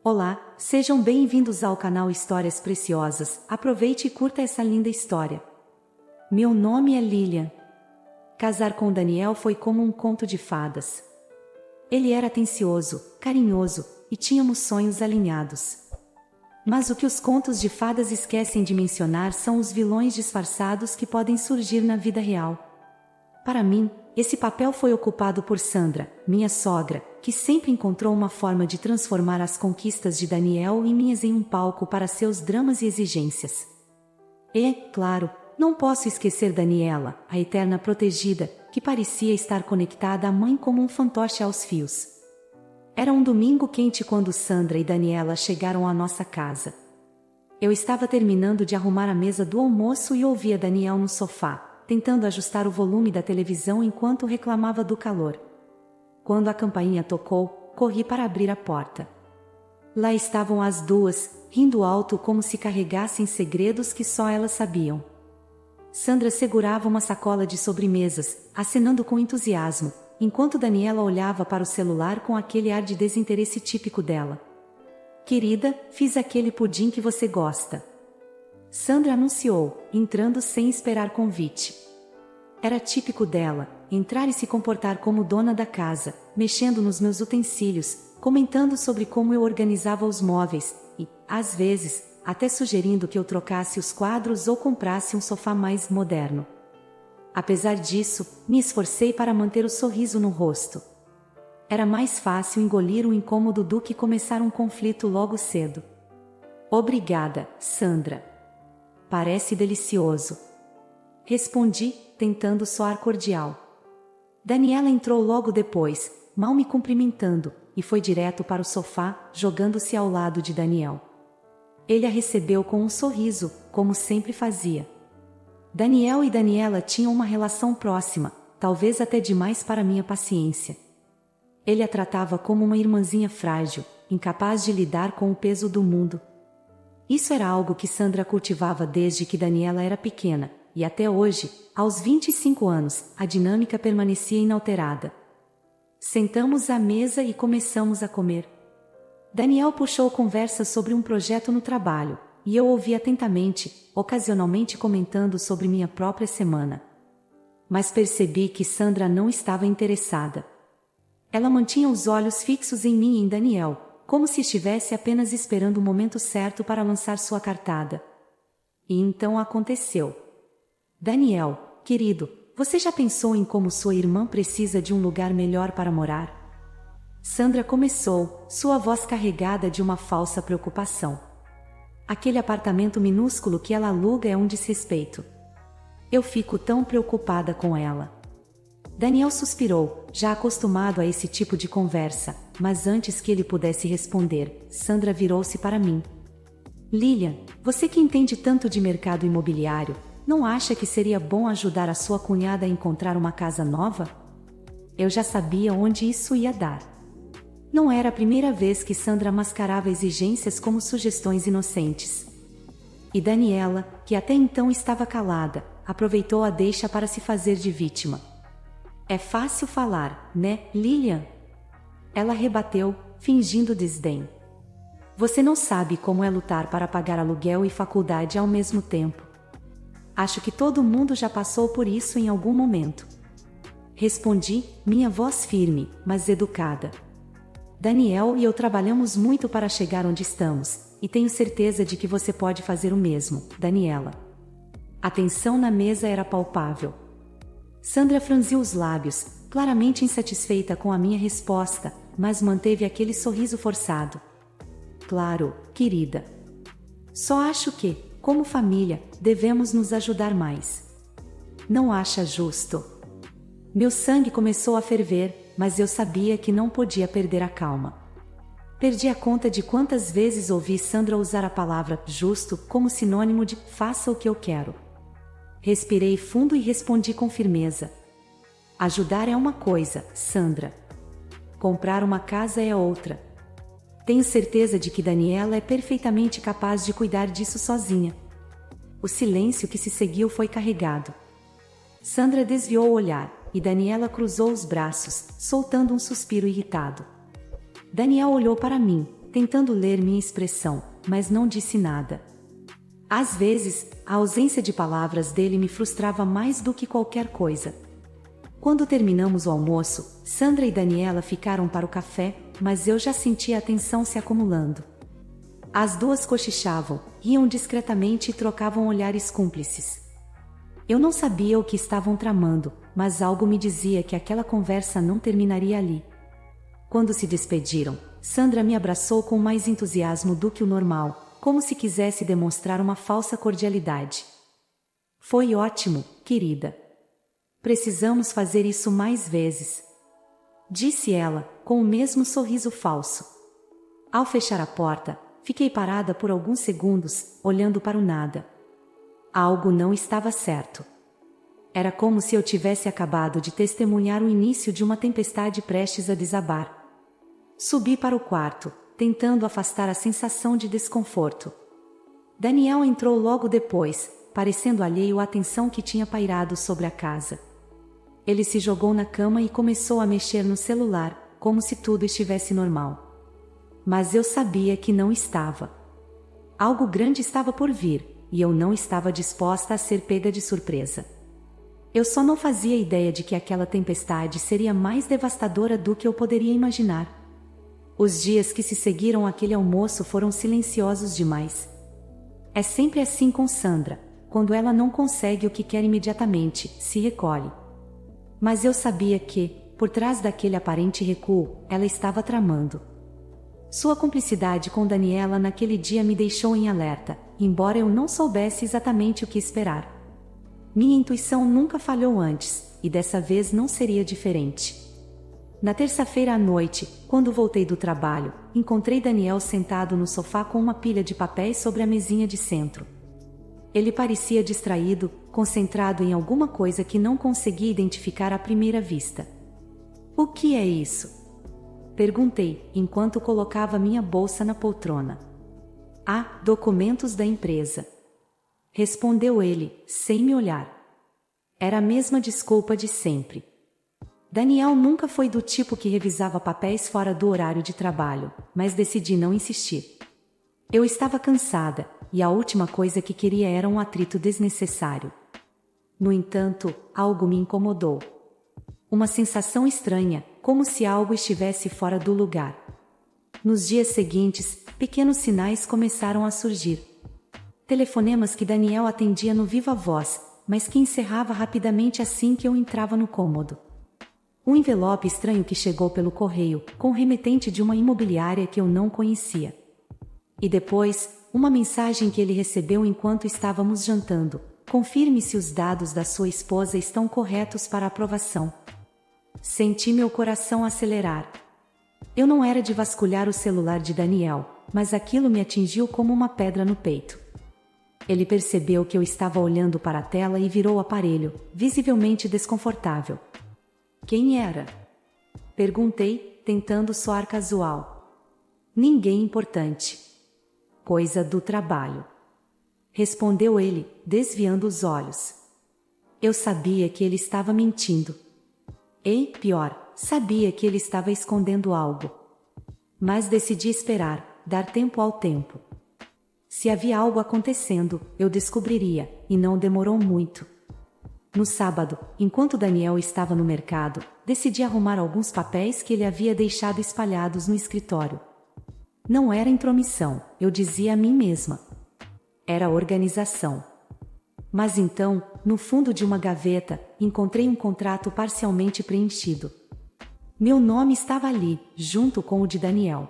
Olá, sejam bem-vindos ao canal Histórias Preciosas. Aproveite e curta essa linda história. Meu nome é Lilian. Casar com Daniel foi como um conto de fadas. Ele era atencioso, carinhoso, e tínhamos sonhos alinhados. Mas o que os contos de fadas esquecem de mencionar são os vilões disfarçados que podem surgir na vida real. Para mim, esse papel foi ocupado por Sandra, minha sogra, que sempre encontrou uma forma de transformar as conquistas de Daniel e minhas em um palco para seus dramas e exigências. E, claro, não posso esquecer Daniela, a eterna protegida, que parecia estar conectada à mãe como um fantoche aos fios. Era um domingo quente quando Sandra e Daniela chegaram à nossa casa. Eu estava terminando de arrumar a mesa do almoço e ouvia Daniel no sofá, tentando ajustar o volume da televisão enquanto reclamava do calor. Quando a campainha tocou, corri para abrir a porta. Lá estavam as duas, rindo alto como se carregassem segredos que só elas sabiam. Sandra segurava uma sacola de sobremesas, acenando com entusiasmo, enquanto Daniela olhava para o celular com aquele ar de desinteresse típico dela. "Querida, fiz aquele pudim que você gosta." Sandra anunciou, entrando sem esperar convite. Era típico dela, entrar e se comportar como dona da casa, mexendo nos meus utensílios, comentando sobre como eu organizava os móveis, e, às vezes, até sugerindo que eu trocasse os quadros ou comprasse um sofá mais moderno. Apesar disso, me esforcei para manter o sorriso no rosto. Era mais fácil engolir o incômodo do que começar um conflito logo cedo. "Obrigada, Sandra. Parece delicioso." Respondi, tentando soar cordial. Daniela entrou logo depois, mal me cumprimentando, e foi direto para o sofá, jogando-se ao lado de Daniel. Ele a recebeu com um sorriso, como sempre fazia. Daniel e Daniela tinham uma relação próxima, talvez até demais para minha paciência. Ele a tratava como uma irmãzinha frágil, incapaz de lidar com o peso do mundo. Isso era algo que Sandra cultivava desde que Daniela era pequena, e até hoje, aos 25 anos, a dinâmica permanecia inalterada. Sentamos à mesa e começamos a comer. Daniel puxou conversas sobre um projeto no trabalho, e eu ouvi atentamente, ocasionalmente comentando sobre minha própria semana. Mas percebi que Sandra não estava interessada. Ela mantinha os olhos fixos em mim e em Daniel, como se estivesse apenas esperando o momento certo para lançar sua cartada. E então aconteceu. "Daniel, querido, você já pensou em como sua irmã precisa de um lugar melhor para morar?" Sandra começou, sua voz carregada de uma falsa preocupação. "Aquele apartamento minúsculo que ela aluga é um desrespeito. Eu fico tão preocupada com ela." Daniel suspirou, já acostumado a esse tipo de conversa, mas antes que ele pudesse responder, Sandra virou-se para mim. "Lilian, você que entende tanto de mercado imobiliário, não acha que seria bom ajudar a sua cunhada a encontrar uma casa nova?" Eu já sabia onde isso ia dar. Não era a primeira vez que Sandra mascarava exigências como sugestões inocentes. E Daniela, que até então estava calada, aproveitou a deixa para se fazer de vítima. "É fácil falar, né, Lilian?" Ela rebateu, fingindo desdém. "Você não sabe como é lutar para pagar aluguel e faculdade ao mesmo tempo." "Acho que todo mundo já passou por isso em algum momento." Respondi, minha voz firme, mas educada. "Daniel e eu trabalhamos muito para chegar onde estamos, e tenho certeza de que você pode fazer o mesmo, Daniela." A tensão na mesa era palpável. Sandra franziu os lábios, claramente insatisfeita com a minha resposta, mas manteve aquele sorriso forçado. "Claro, querida. Só acho que, como família, devemos nos ajudar mais. Não acha justo?" Meu sangue começou a ferver, mas eu sabia que não podia perder a calma. Perdi a conta de quantas vezes ouvi Sandra usar a palavra justo como sinônimo de faça o que eu quero. Respirei fundo e respondi com firmeza. "Ajudar é uma coisa, Sandra. Comprar uma casa é outra. Tenho certeza de que Daniela é perfeitamente capaz de cuidar disso sozinha." O silêncio que se seguiu foi carregado. Sandra desviou o olhar, e Daniela cruzou os braços, soltando um suspiro irritado. Daniel olhou para mim, tentando ler minha expressão, mas não disse nada. Às vezes, a ausência de palavras dele me frustrava mais do que qualquer coisa. Quando terminamos o almoço, Sandra e Daniela ficaram para o café, mas eu já sentia a tensão se acumulando. As duas cochichavam, riam discretamente e trocavam olhares cúmplices. Eu não sabia o que estavam tramando, mas algo me dizia que aquela conversa não terminaria ali. Quando se despediram, Sandra me abraçou com mais entusiasmo do que o normal, como se quisesse demonstrar uma falsa cordialidade. Foi ótimo, querida. Precisamos fazer isso mais vezes, disse ela, com o mesmo sorriso falso. Ao fechar a porta, fiquei parada por alguns segundos, olhando para o nada. Algo não estava certo. Era como se eu tivesse acabado de testemunhar o início de uma tempestade prestes a desabar. Subi para o quarto, tentando afastar a sensação de desconforto. Daniel entrou logo depois, parecendo alheio à tensão que tinha pairado sobre a casa. Ele se jogou na cama e começou a mexer no celular, como se tudo estivesse normal. Mas eu sabia que não estava. Algo grande estava por vir, e eu não estava disposta a ser pega de surpresa. Eu só não fazia ideia de que aquela tempestade seria mais devastadora do que eu poderia imaginar. Os dias que se seguiram àquele almoço foram silenciosos demais. É sempre assim com Sandra, quando ela não consegue o que quer imediatamente, se recolhe. Mas eu sabia que, por trás daquele aparente recuo, ela estava tramando. Sua cumplicidade com Daniela naquele dia me deixou em alerta, embora eu não soubesse exatamente o que esperar. Minha intuição nunca falhou antes, e dessa vez não seria diferente. Na terça-feira à noite, quando voltei do trabalho, encontrei Daniel sentado no sofá com uma pilha de papéis sobre a mesinha de centro. Ele parecia distraído, concentrado em alguma coisa que não conseguia identificar à primeira vista. "O que é isso?" perguntei, enquanto colocava minha bolsa na poltrona. "Ah, documentos da empresa", respondeu ele, sem me olhar. Era a mesma desculpa de sempre. Daniel nunca foi do tipo que revisava papéis fora do horário de trabalho, mas decidi não insistir. Eu estava cansada, e a última coisa que queria era um atrito desnecessário. No entanto, algo me incomodou. Uma sensação estranha, como se algo estivesse fora do lugar. Nos dias seguintes, pequenos sinais começaram a surgir. Telefonemas que Daniel atendia no viva voz, mas que encerrava rapidamente assim que eu entrava no cômodo. Um envelope estranho que chegou pelo correio, com remetente de uma imobiliária que eu não conhecia. E depois, uma mensagem que ele recebeu enquanto estávamos jantando: "Confirme se os dados da sua esposa estão corretos para aprovação." Senti meu coração acelerar. Eu não era de vasculhar o celular de Daniel, mas aquilo me atingiu como uma pedra no peito. Ele percebeu que eu estava olhando para a tela e virou o aparelho, visivelmente desconfortável. "Quem era?" perguntei, tentando soar casual. "Ninguém importante. Coisa do trabalho", respondeu ele, desviando os olhos. Eu sabia que ele estava mentindo. E, pior, sabia que ele estava escondendo algo. Mas decidi esperar, dar tempo ao tempo. Se havia algo acontecendo, eu descobriria, e não demorou muito. No sábado, enquanto Daniel estava no mercado, decidi arrumar alguns papéis que ele havia deixado espalhados no escritório. Não era intromissão, eu dizia a mim mesma. Era organização. Mas então, no fundo de uma gaveta, encontrei um contrato parcialmente preenchido. Meu nome estava ali, junto com o de Daniel.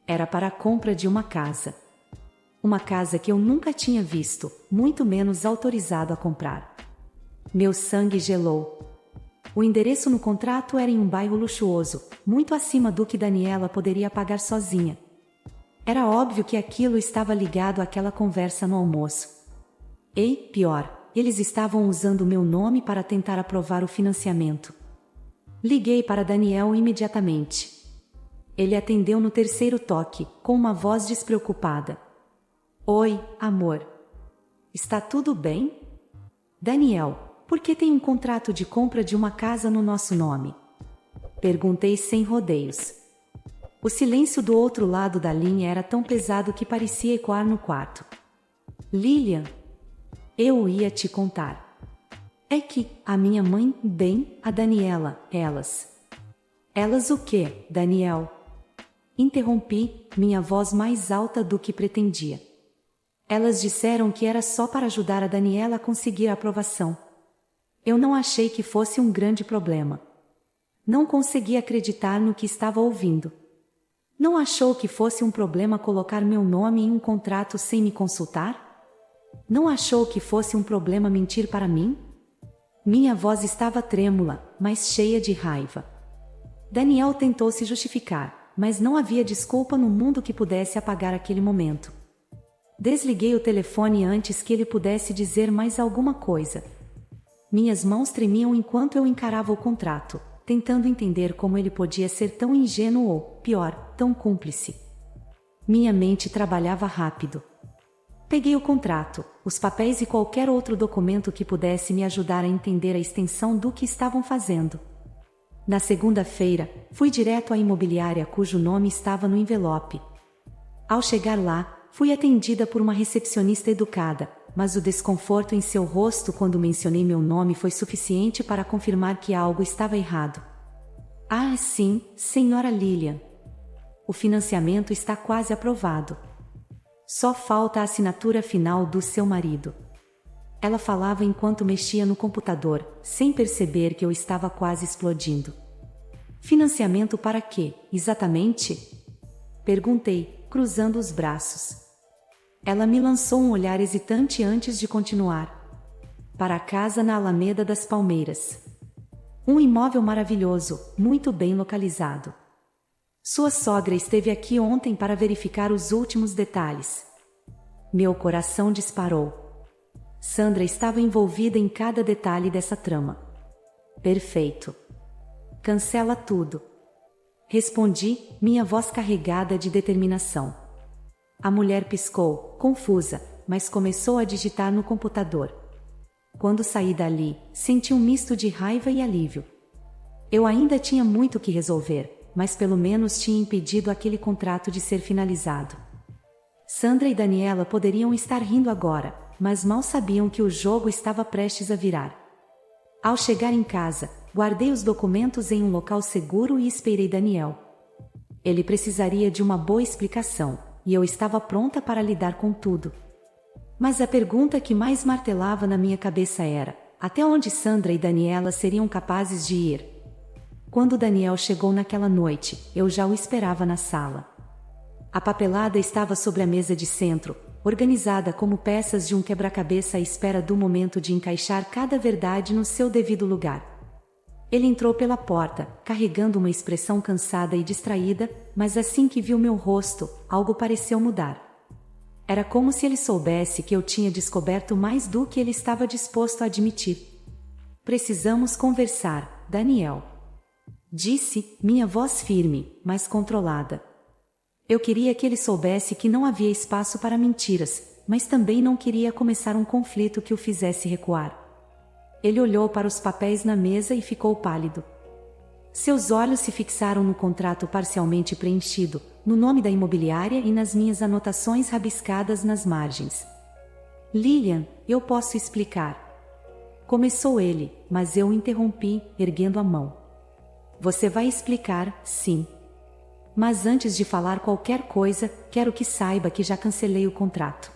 Era para a compra de uma casa. Uma casa que eu nunca tinha visto, muito menos autorizado a comprar. Meu sangue gelou. O endereço no contrato era em um bairro luxuoso, muito acima do que Daniela poderia pagar sozinha. Era óbvio que aquilo estava ligado àquela conversa no almoço. E, pior, eles estavam usando meu nome para tentar aprovar o financiamento. Liguei para Daniel imediatamente. Ele atendeu no terceiro toque, com uma voz despreocupada. "Oi, amor. Está tudo bem?" "Daniel, por que tem um contrato de compra de uma casa no nosso nome?" perguntei sem rodeios. O silêncio do outro lado da linha era tão pesado que parecia ecoar no quarto. Lilian, eu ia te contar. É que a minha mãe, bem, a Daniela, elas. Elas o quê, Daniel? Interrompi, minha voz mais alta do que pretendia. Elas disseram que era só para ajudar a Daniela a conseguir a aprovação. Eu não achei que fosse um grande problema. Não consegui acreditar no que estava ouvindo. Não achou que fosse um problema colocar meu nome em um contrato sem me consultar? Não achou que fosse um problema mentir para mim? Minha voz estava trêmula, mas cheia de raiva. Daniel tentou se justificar, mas não havia desculpa no mundo que pudesse apagar aquele momento. Desliguei o telefone antes que ele pudesse dizer mais alguma coisa. Minhas mãos tremiam enquanto eu encarava o contrato, tentando entender como ele podia ser tão ingênuo ou, pior, tão cúmplice. Minha mente trabalhava rápido. Peguei o contrato, os papéis e qualquer outro documento que pudesse me ajudar a entender a extensão do que estavam fazendo. Na segunda-feira, fui direto à imobiliária cujo nome estava no envelope. Ao chegar lá, fui atendida por uma recepcionista educada, mas o desconforto em seu rosto quando mencionei meu nome foi suficiente para confirmar que algo estava errado. Ah, sim, senhora Lilian. O financiamento está quase aprovado. Só falta a assinatura final do seu marido. Ela falava enquanto mexia no computador, sem perceber que eu estava quase explodindo. Financiamento para quê, exatamente? Perguntei, cruzando os braços. Ela me lançou um olhar hesitante antes de continuar. Para a casa na Alameda das Palmeiras. Um imóvel maravilhoso, muito bem localizado. Sua sogra esteve aqui ontem para verificar os últimos detalhes. Meu coração disparou. Sandra estava envolvida em cada detalhe dessa trama. Perfeito. Cancela tudo. Respondi, minha voz carregada de determinação. A mulher piscou, confusa, mas começou a digitar no computador. Quando saí dali, senti um misto de raiva e alívio. Eu ainda tinha muito que resolver, mas pelo menos tinha impedido aquele contrato de ser finalizado. Sandra e Daniela poderiam estar rindo agora, mas mal sabiam que o jogo estava prestes a virar. Ao chegar em casa, guardei os documentos em um local seguro e esperei Daniel. Ele precisaria de uma boa explicação, e eu estava pronta para lidar com tudo. Mas a pergunta que mais martelava na minha cabeça era: até onde Sandra e Daniela seriam capazes de ir? Quando Daniel chegou naquela noite, eu já o esperava na sala. A papelada estava sobre a mesa de centro, organizada como peças de um quebra-cabeça à espera do momento de encaixar cada verdade no seu devido lugar. Ele entrou pela porta, carregando uma expressão cansada e distraída, mas assim que viu meu rosto, algo pareceu mudar. Era como se ele soubesse que eu tinha descoberto mais do que ele estava disposto a admitir. Precisamos conversar, Daniel. Disse, minha voz firme, mas controlada. Eu queria que ele soubesse que não havia espaço para mentiras, mas também não queria começar um conflito que o fizesse recuar. Ele olhou para os papéis na mesa e ficou pálido. Seus olhos se fixaram no contrato parcialmente preenchido, no nome da imobiliária e nas minhas anotações rabiscadas nas margens. Lilian, eu posso explicar. Começou ele, mas eu o interrompi, erguendo a mão. Você vai explicar, sim. Mas antes de falar qualquer coisa, quero que saiba que já cancelei o contrato.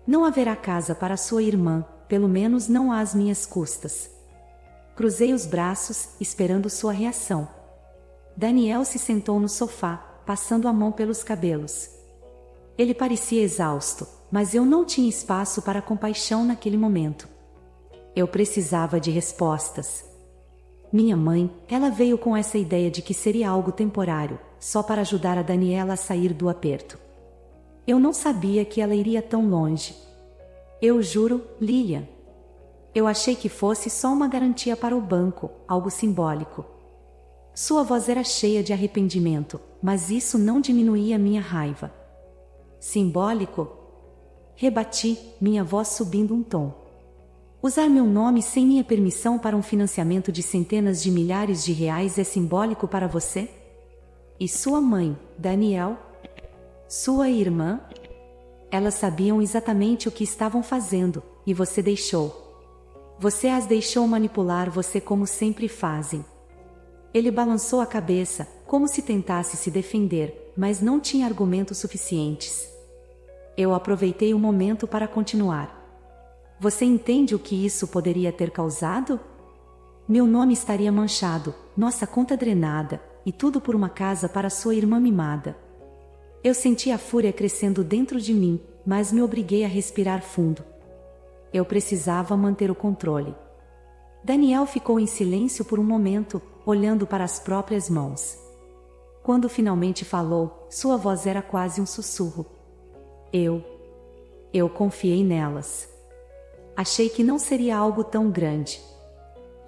Não haverá casa para sua irmã, pelo menos não às minhas custas. Cruzei os braços, esperando sua reação. Daniel se sentou no sofá, passando a mão pelos cabelos. Ele parecia exausto, mas eu não tinha espaço para compaixão naquele momento. Eu precisava de respostas. Minha mãe, ela veio com essa ideia de que seria algo temporário, só para ajudar a Daniela a sair do aperto. Eu não sabia que ela iria tão longe. Eu juro, Lilian. Eu achei que fosse só uma garantia para o banco, algo simbólico. Sua voz era cheia de arrependimento, mas isso não diminuía minha raiva. Simbólico? Rebati, minha voz subindo um tom. Usar meu nome sem minha permissão para um financiamento de centenas de milhares de reais é simbólico para você? E sua mãe, Daniel? Sua irmã? Elas sabiam exatamente o que estavam fazendo, e você deixou. Você as deixou manipular você como sempre fazem. Ele balançou a cabeça, como se tentasse se defender, mas não tinha argumentos suficientes. Eu aproveitei o momento para continuar. Você entende o que isso poderia ter causado? Meu nome estaria manchado, nossa conta drenada, e tudo por uma casa para sua irmã mimada. Eu senti a fúria crescendo dentro de mim, mas me obriguei a respirar fundo. Eu precisava manter o controle. Daniel ficou em silêncio por um momento, olhando para as próprias mãos. Quando finalmente falou, sua voz era quase um sussurro. Eu confiei nelas. Achei que não seria algo tão grande.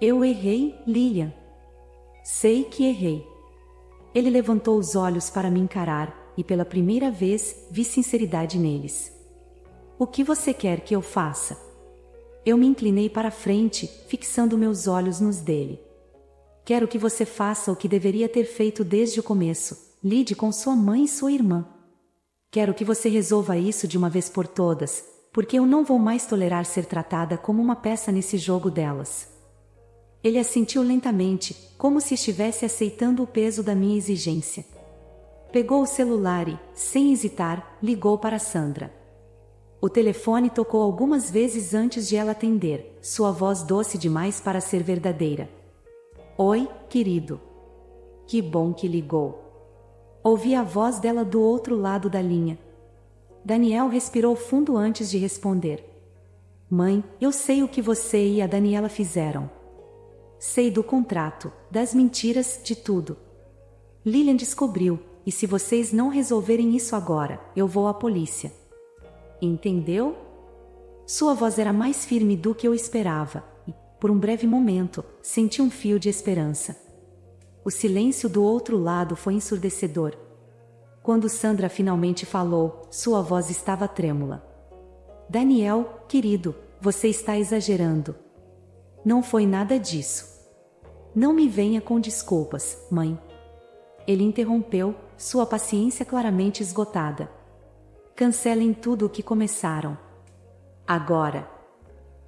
Eu errei, Lilian. Sei que errei. Ele levantou os olhos para me encarar, e pela primeira vez, vi sinceridade neles. O que você quer que eu faça? Eu me inclinei para frente, fixando meus olhos nos dele. Quero que você faça o que deveria ter feito desde o começo. Lide com sua mãe e sua irmã. Quero que você resolva isso de uma vez por todas, porque eu não vou mais tolerar ser tratada como uma peça nesse jogo delas. Ele assentiu lentamente, como se estivesse aceitando o peso da minha exigência. Pegou o celular e, sem hesitar, ligou para Sandra. O telefone tocou algumas vezes antes de ela atender, sua voz doce demais para ser verdadeira. Oi, querido. Que bom que ligou. Ouvi a voz dela do outro lado da linha. Daniel respirou fundo antes de responder. Mãe, eu sei o que você e a Daniela fizeram. Sei do contrato, das mentiras, de tudo. Lilian descobriu, e se vocês não resolverem isso agora, eu vou à polícia. Entendeu? Sua voz era mais firme do que eu esperava, e, por um breve momento, senti um fio de esperança. O silêncio do outro lado foi ensurdecedor. Quando Sandra finalmente falou, sua voz estava trêmula. Daniel, querido, você está exagerando. Não foi nada disso. Não me venha com desculpas, mãe. Ele interrompeu, sua paciência claramente esgotada. Cancelem tudo o que começaram. Agora.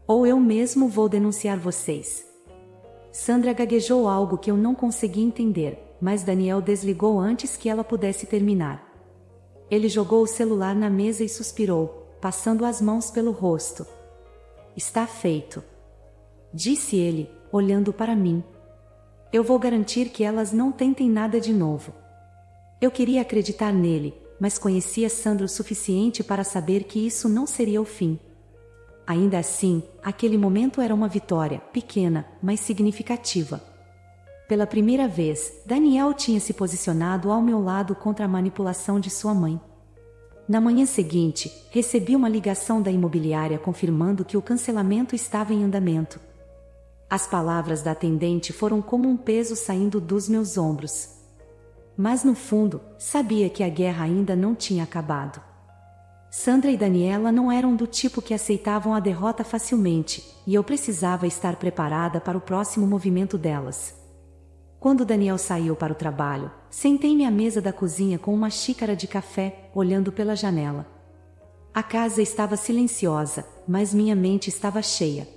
Ou eu mesmo vou denunciar vocês. Sandra gaguejou algo que eu não consegui entender, mas Daniel desligou antes que ela pudesse terminar. Ele jogou o celular na mesa e suspirou, passando as mãos pelo rosto. Está feito. Disse ele, olhando para mim. Eu vou garantir que elas não tentem nada de novo. Eu queria acreditar nele, mas conhecia Sandra o suficiente para saber que isso não seria o fim. Ainda assim, aquele momento era uma vitória, pequena, mas significativa. Pela primeira vez, Daniel tinha se posicionado ao meu lado contra a manipulação de sua mãe. Na manhã seguinte, recebi uma ligação da imobiliária confirmando que o cancelamento estava em andamento. As palavras da atendente foram como um peso saindo dos meus ombros. Mas no fundo, sabia que a guerra ainda não tinha acabado. Sandra e Daniela não eram do tipo que aceitavam a derrota facilmente, e eu precisava estar preparada para o próximo movimento delas. Quando Daniel saiu para o trabalho, sentei-me à mesa da cozinha com uma xícara de café, olhando pela janela. A casa estava silenciosa, mas minha mente estava cheia.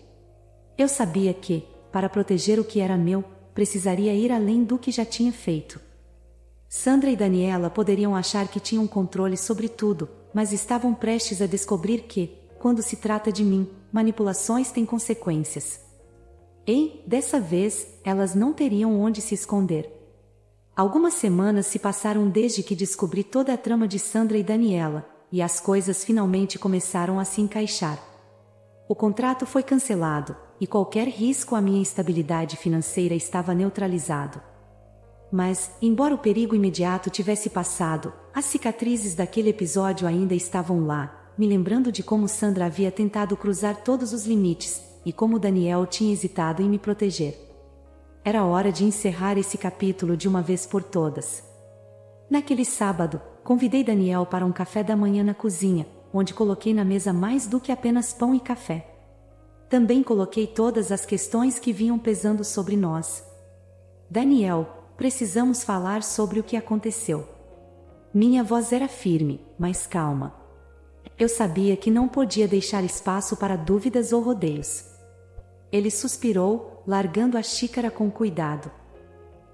Eu sabia que, para proteger o que era meu, precisaria ir além do que já tinha feito. Sandra e Daniela poderiam achar que tinham controle sobre tudo, mas estavam prestes a descobrir que, quando se trata de mim, manipulações têm consequências. E, dessa vez, elas não teriam onde se esconder. Algumas semanas se passaram desde que descobri toda a trama de Sandra e Daniela, e as coisas finalmente começaram a se encaixar. O contrato foi cancelado, e qualquer risco à minha estabilidade financeira estava neutralizado. Mas, embora o perigo imediato tivesse passado, as cicatrizes daquele episódio ainda estavam lá, me lembrando de como Sandra havia tentado cruzar todos os limites, e como Daniel tinha hesitado em me proteger. Era hora de encerrar esse capítulo de uma vez por todas. Naquele sábado, convidei Daniel para um café da manhã na cozinha, onde coloquei na mesa mais do que apenas pão e café. Também coloquei todas as questões que vinham pesando sobre nós. Daniel, precisamos falar sobre o que aconteceu. Minha voz era firme, mas calma. Eu sabia que não podia deixar espaço para dúvidas ou rodeios. Ele suspirou, largando a xícara com cuidado.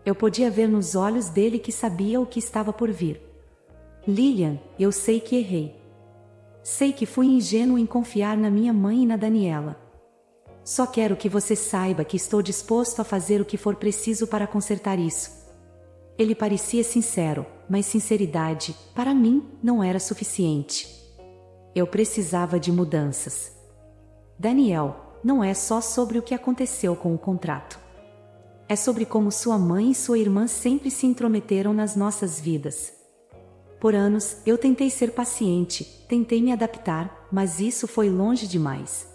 Eu podia ver nos olhos dele que sabia o que estava por vir. Lilian, eu sei que errei. Sei que fui ingênuo em confiar na minha mãe e na Daniela. Só quero que você saiba que estou disposto a fazer o que for preciso para consertar isso. Ele parecia sincero, mas sinceridade, para mim, não era suficiente. Eu precisava de mudanças. Daniel, não é só sobre o que aconteceu com o contrato. É sobre como sua mãe e sua irmã sempre se intrometeram nas nossas vidas. Por anos, eu tentei ser paciente, tentei me adaptar, mas isso foi longe demais.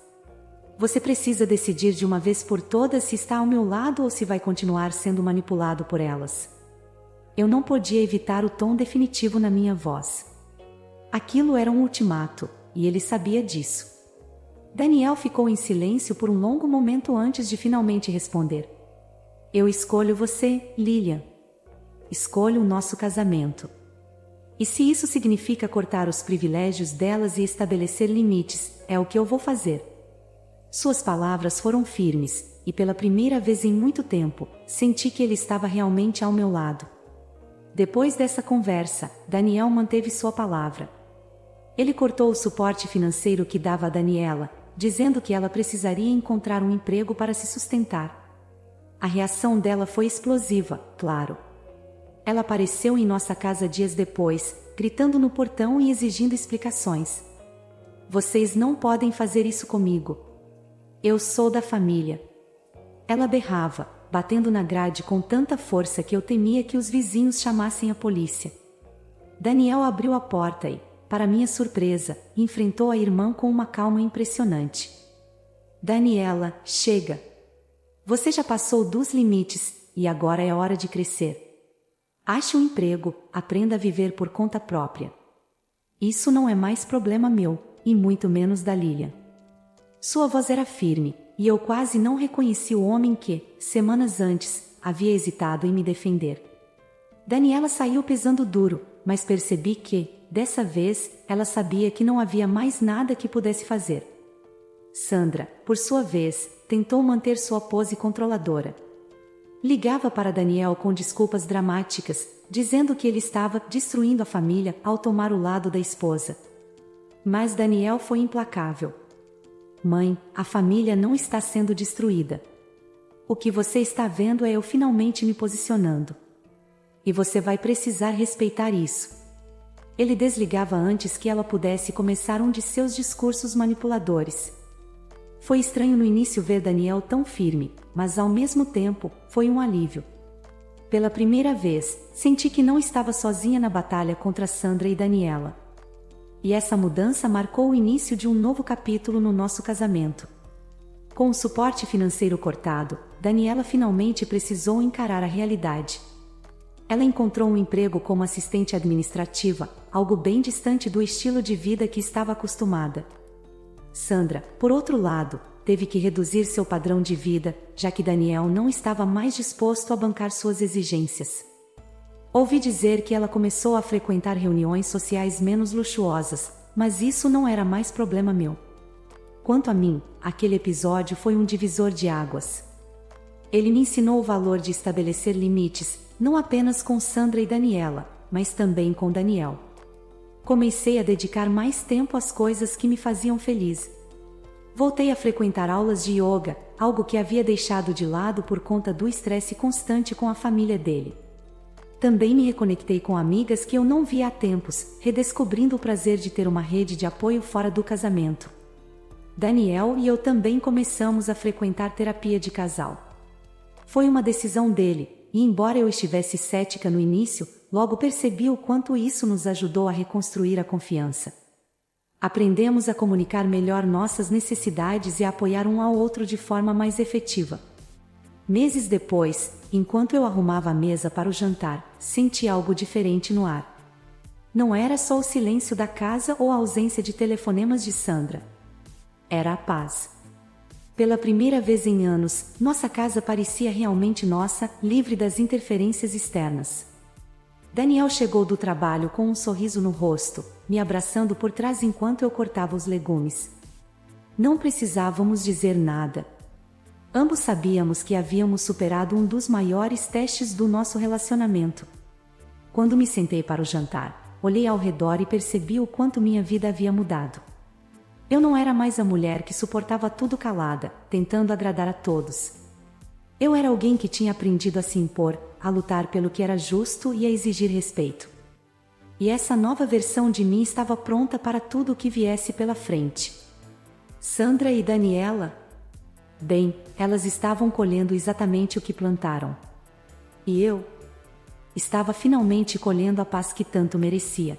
Você precisa decidir de uma vez por todas se está ao meu lado ou se vai continuar sendo manipulado por elas. Eu não podia evitar o tom definitivo na minha voz. Aquilo era um ultimato, e ele sabia disso. Daniel ficou em silêncio por um longo momento antes de finalmente responder. Eu escolho você, Lilian. Escolho o nosso casamento. E se isso significa cortar os privilégios delas e estabelecer limites, é o que eu vou fazer. Suas palavras foram firmes, e pela primeira vez em muito tempo, senti que ele estava realmente ao meu lado. Depois dessa conversa, Daniel manteve sua palavra. Ele cortou o suporte financeiro que dava a Daniela, dizendo que ela precisaria encontrar um emprego para se sustentar. A reação dela foi explosiva, claro. Ela apareceu em nossa casa dias depois, gritando no portão e exigindo explicações. Vocês não podem fazer isso comigo. Eu sou da família. Ela berrava, batendo na grade com tanta força que eu temia que os vizinhos chamassem a polícia. Daniel abriu a porta e, para minha surpresa, enfrentou a irmã com uma calma impressionante. Daniela, chega. Você já passou dos limites, e agora é hora de crescer. Ache um emprego, aprenda a viver por conta própria. Isso não é mais problema meu, e muito menos da Lilian. Sua voz era firme, e eu quase não reconheci o homem que, semanas antes, havia hesitado em me defender. Daniela saiu pesando duro, mas percebi que, dessa vez, ela sabia que não havia mais nada que pudesse fazer. Sandra, por sua vez, tentou manter sua pose controladora. Ligava para Daniel com desculpas dramáticas, dizendo que ele estava destruindo a família ao tomar o lado da esposa. Mas Daniel foi implacável. Mãe, a família não está sendo destruída. O que você está vendo é eu finalmente me posicionando. E você vai precisar respeitar isso. Ele desligava antes que ela pudesse começar um de seus discursos manipuladores. Foi estranho no início ver Daniel tão firme, mas ao mesmo tempo, foi um alívio. Pela primeira vez, senti que não estava sozinha na batalha contra Sandra e Daniela. E essa mudança marcou o início de um novo capítulo no nosso casamento. Com o suporte financeiro cortado, Daniela finalmente precisou encarar a realidade. Ela encontrou um emprego como assistente administrativa, algo bem distante do estilo de vida que estava acostumada. Sandra, por outro lado, teve que reduzir seu padrão de vida, já que Daniel não estava mais disposto a bancar suas exigências. Ouvi dizer que ela começou a frequentar reuniões sociais menos luxuosas, mas isso não era mais problema meu. Quanto a mim, aquele episódio foi um divisor de águas. Ele me ensinou o valor de estabelecer limites, não apenas com Sandra e Daniela, mas também com Daniel. Comecei a dedicar mais tempo às coisas que me faziam feliz. Voltei a frequentar aulas de yoga, algo que havia deixado de lado por conta do estresse constante com a família dele. Também me reconectei com amigas que eu não via há tempos, redescobrindo o prazer de ter uma rede de apoio fora do casamento. Daniel e eu também começamos a frequentar terapia de casal. Foi uma decisão dele, e embora eu estivesse cética no início, logo percebi o quanto isso nos ajudou a reconstruir a confiança. Aprendemos a comunicar melhor nossas necessidades e a apoiar um ao outro de forma mais efetiva. Meses depois, enquanto eu arrumava a mesa para o jantar, senti algo diferente no ar. Não era só o silêncio da casa ou a ausência de telefonemas de Sandra. Era a paz. Pela primeira vez em anos, nossa casa parecia realmente nossa, livre das interferências externas. Daniel chegou do trabalho com um sorriso no rosto, me abraçando por trás enquanto eu cortava os legumes. Não precisávamos dizer nada. Ambos sabíamos que havíamos superado um dos maiores testes do nosso relacionamento. Quando me sentei para o jantar, olhei ao redor e percebi o quanto minha vida havia mudado. Eu não era mais a mulher que suportava tudo calada, tentando agradar a todos. Eu era alguém que tinha aprendido a se impor, a lutar pelo que era justo e a exigir respeito. E essa nova versão de mim estava pronta para tudo o que viesse pela frente. Sandra e Daniela? Bem, elas estavam colhendo exatamente o que plantaram. E eu? Estava finalmente colhendo a paz que tanto merecia.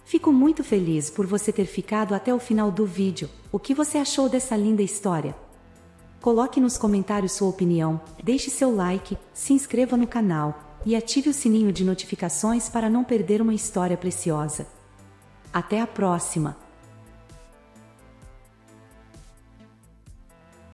Fico muito feliz por você ter ficado até o final do vídeo. O que você achou dessa linda história? Coloque nos comentários sua opinião, deixe seu like, se inscreva no canal e ative o sininho de notificações para não perder uma história preciosa. Até a próxima!